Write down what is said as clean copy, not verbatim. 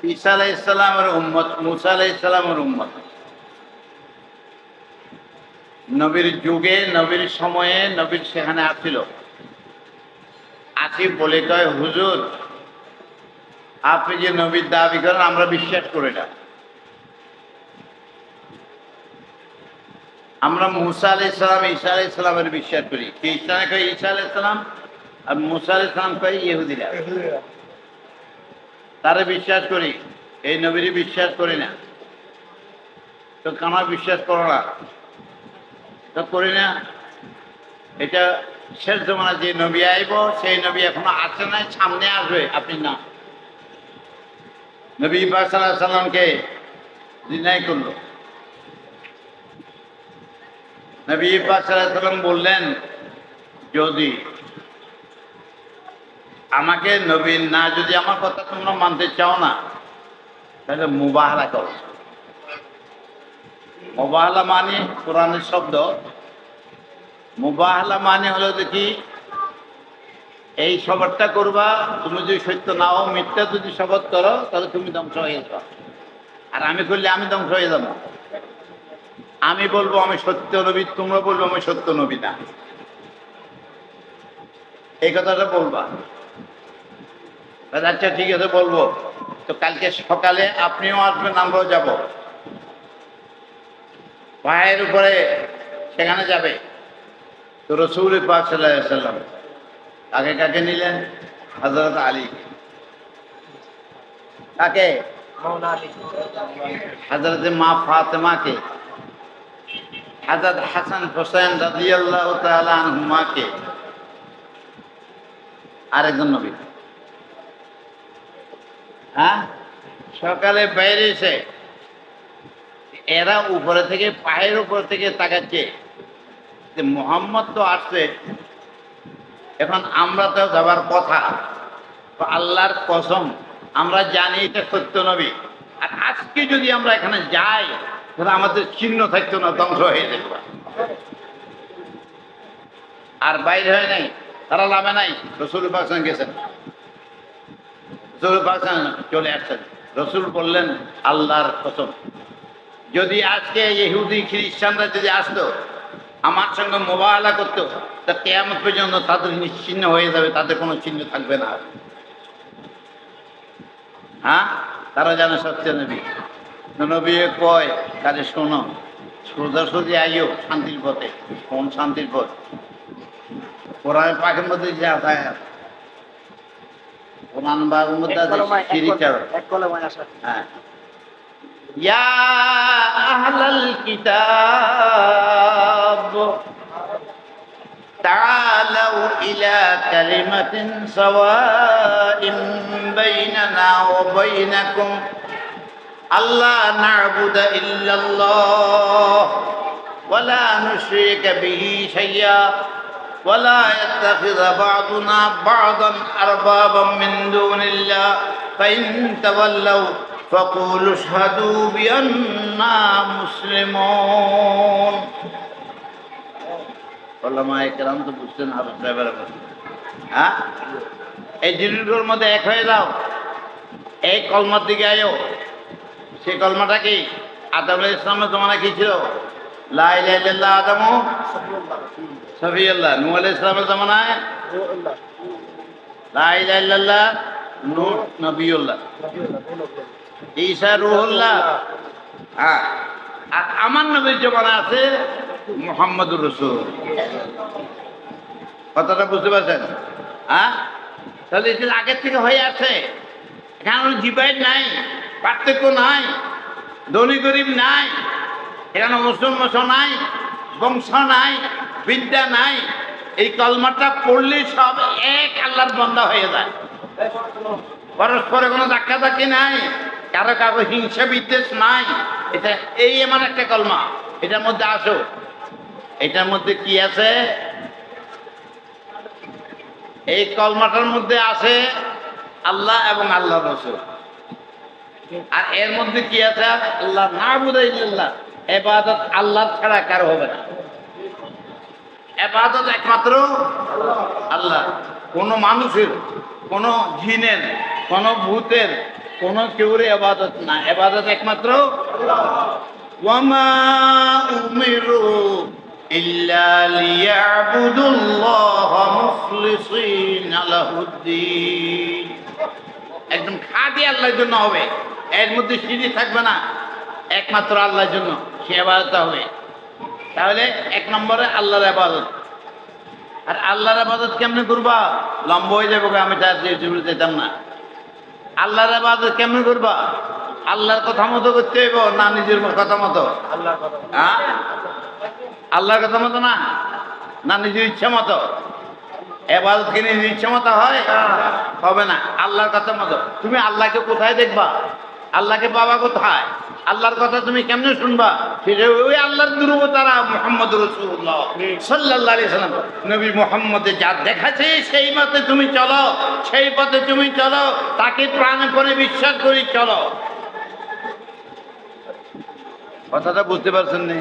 ঈসা আলাইহিস সালামের উম্মত, মুসা আলাইহিস সালামের উম্মত। নবীর যুগে, নবীর সময়ে, নবীর সেখানে আসছিল। আসি বলে কয়, হুজুর আপনি যে নবীর দাবি করেন আমরা বিশ্বাস করি না। আমরা মুসা আলাইহিস সালাম, ঈসা আলাইহিস সালামের বিশ্বাস করি। খ্রিস্টানে কয় ঈসা আলাইহিস সালাম, আর মুসা আলাইহিস সালাম কয় ইহুদিরা। তারে বিশ্বাস করি, এই নবীরই বিশ্বাস করি না। তো কেন বিশ্বাস করো না? তো করি না, এটা শেষ জমানা যে নবী আইব সেই নবী এখনো আসে নাই, সামনে আসবে। আপনি না, নবী পাক সাল্লাল্লাহু আলাইহি সাল্লামকে ডিনাই করলো। নবী পাক সাল্লাল্লাহু আলাইহি সাল্লাম বললেন, যদি আমাকে নবী না, যদি আমার কথা তোমরা মানতে চাও না, তাহলে মুবাহালা করো। মুবাহালা মানে কোরআনের শব্দ। মুবাহালা মানে হলো দেখি, এই শপথটা করবা, তুমি যদি সত্য না হও, মিথ্যা যদি শপথ করো, তাহলে তুমি ধ্বংস হয়ে যাবে। আর আমি করলে আমি ধ্বংস হয়ে যাবো। আমি বলবো আমি সত্য নবী, তোমরা বলবো আমি সত্য নবী না। এই কথাটা বলবা। আচ্ছা ঠিক আছে বলবো। তো কালকে সকালে আপনিও আসবেন, আমরাও যাব। পায়ের উপরে সেখানে যাবে। তো রাসূল পাক সাল্লাল্লাহু আলাইহি ওয়াসাল্লাম কাকে কাকে নিলেন? হযরত আলী। কাকে? হযরত মা ফাতেমাকে, হযরত হাসান হোসেন রাদিয়াল্লাহু তাআলা আনহুমাকে, আরেকজন নবী। হ্যাঁ, সকালে বাইরে এসে এরা উপরে থেকে, পায়ের উপর থেকে তাকাচ্ছে যে মুহাম্মদ তো আসছে, এখন আমরা তো যাবার কথা। তো আল্লাহর কসম, আমরা জানি এটা সত্য নবী। আর আজকে যদি আমরা এখানে যাই, তাহলে আমাদের চিহ্ন থাকতো না, ধ্বংস হয়ে যেত। আর বাইরে হয় নাই, তারা লাভে নাই। রাসূল পাক সাল্লাল্লাহু আলাইহি ওয়াসাল্লাম গেছেন, রাসূল পাক সাল্লাল্লাহু আলাইহি ওয়াসাল্লাম চলে আসছেন। রাসূল বললেন, আল্লাহর কসম, যদি আজকে ইহুদি খ্রিস্টানরা যদি আসতো, আমার সঙ্গে মুবাহালা করতো, তা কিয়ামত পর্যন্ত তাদের নিশ্চিহ্ন হয়ে যাবে, তাদের কোনো চিহ্ন থাকবে না। হ্যাঁ, তারা জানে সত্য নবী। নবী কয়, কাজে শোনো, সোজাসুজি আইও শান্তির পথে। কোন শান্তির পথ? কোরআন পাকের মধ্যে যে আছে, কোরআন পাকের মধ্যে আছে শিরিক। হ্যাঁ, ইয়া আহলাল কিতাব তাআলাউ ইলা কালিমাতিন সাওয়াইন বাইনানা ওয়া বাইনাকুম আল্লা না'বুদা ইল্লাল্লাহ ওয়া লা নুশরিকা বিহি শাইয়্যা ওয়া লা ইয়াত্তাখিযা বা'দুনা বা'দান আরবাবাম মিন দুনিল্লাহ ফাইন তাওয়াল্লাউ ফাকুলু আশহাদু বিআন্না মুসলিমুন। ওলামায়ে কেরাম তো বুঝছেন হাফেজ সাহেবের কথা। হ্যাঁ, এই জিনিসগুলোর মধ্যে এক হয়ে যাও, এই কলমার দিকে আয়ো। সেই কলমাটা কি? আদম আলাইহিস সালামের জমানা কি ছিল? লা ইলাহা ইল্লাল্লাহ আদমু সফিউল্লাহ। নূহ আলাইহিস সালামের জমানায় লা ইলাহা ইল্লাল্লাহ নূহ নবিয়ুল্লাহ, ঈসা রূহুল্লাহ। হ্যাঁ, আর আমার নবীর জমানা আছে মুহাম্মদুর রাসূল। কথাটা বুঝতে পারছেন? হ্যাঁ, তাহলে এটা আগের থেকে হয়ে আছে। এখানে ডিভাইড নাই, পার্থক্য নাই, ধনী গরিব নাই, এখানে মুসলমান নাই, বংশ নাই, বিদ্যা নাই। এই কলমাটা পড়লে সব এক আল্লাহর বান্দা হয়ে যায়। পরস্পরে কোনো ধাক্কাধাক্কি নাই, কারো কারো হিংসা বিদ্বেষ নাই। এটা এই এমন একটা কলমা। এটার মধ্যে আসো, এটার মধ্যে কি আছে? এই কলমাটার মধ্যে আছে আল্লাহ এবং আল্লাহ রাসূল। আর এর মধ্যে কি আছে? আল্লাহ না'বুদা ইল্লাল্লাহ, ইবাদত আল্লাহ ছাড়া কারো হবে না। ইবাদত একমাত্র আল্লাহ। কোনো মানুষের, কোনো জিনের, কোনো ভূতের, কোনো কেউরে ইবাদত না, ইবাদত একমাত্র ওয়ামা উমিরু ইল্লা লিয়াবুদুল্লাহ মুখলিসিনা লাহুদ্দিন। একদম খাঁটি আল্লাহর জন্য হবে, এর মধ্যে শিরিক থাকবে না, একমাত্র আল্লাহর জন্য সে ইবাদত হবে। তাহলে এক নম্বরে আল্লাহর ইবাদত। আর আল্লাহর ইবাদত কেমনে করবা? লম্বা হয়ে যাবে, আমি তার যেতাম না। আল্লাহর ইবাদত কেমনে করবা? আল্লাহর কথা মতো করতে হইব না নিজের কথা মতো? হ্যাঁ, আল্লাহর কথা মতো না, না নিজের ইচ্ছা মতো? ইবাদত কি নিজের ইচ্ছা মতো হয়? হবে না, আল্লাহর কথা মতো। তুমি আল্লাহকে কোথায় দেখবা? আল্লাহকে পাবা কোথায়? আল্লাহর কথা তুমি কেমনে শুনবা? সেটা ওই আল্লাহর দুরূহ তারা মুহাম্মদ রাসূলুল্লাহ সাল্লাল্লাহু আলাইহি সাল্লাম নবী মুহাম্মদে যা দেখাচ্ছে সেই মতে তুমি চলো, সেই পথে তুমি চলো, তাকে প্রাণে পণে বিশ্বাস করে চলো। কথাটা বুঝতে পারছেন না?